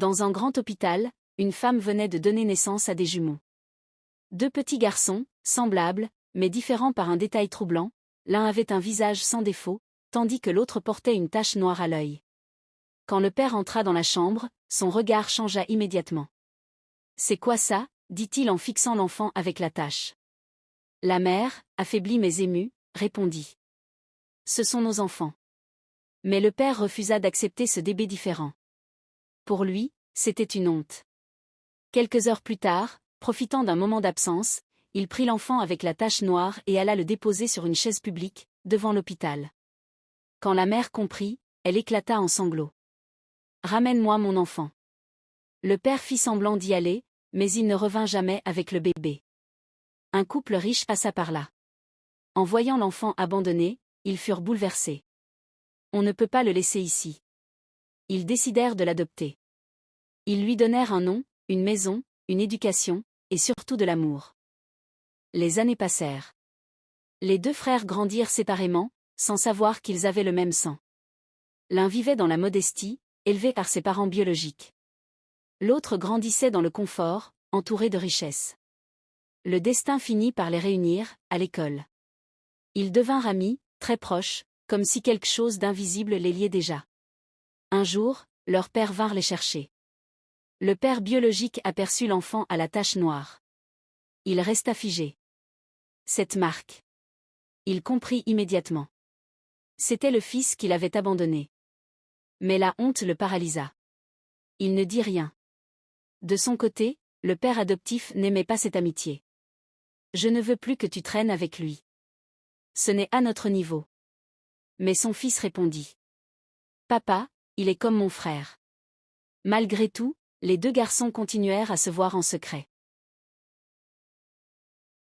Dans un grand hôpital, une femme venait de donner naissance à des jumeaux. Deux petits garçons, semblables, mais différents par un détail troublant, l'un avait un visage sans défaut, tandis que l'autre portait une tache noire à l'œil. Quand le père entra dans la chambre, son regard changea immédiatement. « C'est quoi ça ?» dit-il en fixant l'enfant avec la tache. La mère, affaiblie mais émue, répondit. « Ce sont nos enfants. » Mais le père refusa d'accepter ce bébé différent. Pour lui, c'était une honte. Quelques heures plus tard, profitant d'un moment d'absence, il prit l'enfant avec la tache noire et alla le déposer sur une chaise publique, devant l'hôpital. Quand la mère comprit, elle éclata en sanglots. « Ramène-moi mon enfant. » Le père fit semblant d'y aller, mais il ne revint jamais avec le bébé. Un couple riche passa par là. En voyant l'enfant abandonné, ils furent bouleversés. On ne peut pas le laisser ici. Ils décidèrent de l'adopter. Ils lui donnèrent un nom, une maison, une éducation, et surtout de l'amour. Les années passèrent. Les deux frères grandirent séparément, sans savoir qu'ils avaient le même sang. L'un vivait dans la modestie, élevé par ses parents biologiques. L'autre grandissait dans le confort, entouré de richesses. Le destin finit par les réunir, à l'école. Ils devinrent amis, très proches, comme si quelque chose d'invisible les liait déjà. Un jour, leurs pères vinrent les chercher. Le père biologique aperçut l'enfant à la tache noire. Il resta figé. Cette marque. Il comprit immédiatement. C'était le fils qu'il avait abandonné. Mais la honte le paralysa. Il ne dit rien. De son côté, le père adoptif n'aimait pas cette amitié. « Je ne veux plus que tu traînes avec lui. Ce n'est à notre niveau. » Mais son fils répondit. « Papa, il est comme mon frère. » Malgré tout, les deux garçons continuèrent à se voir en secret.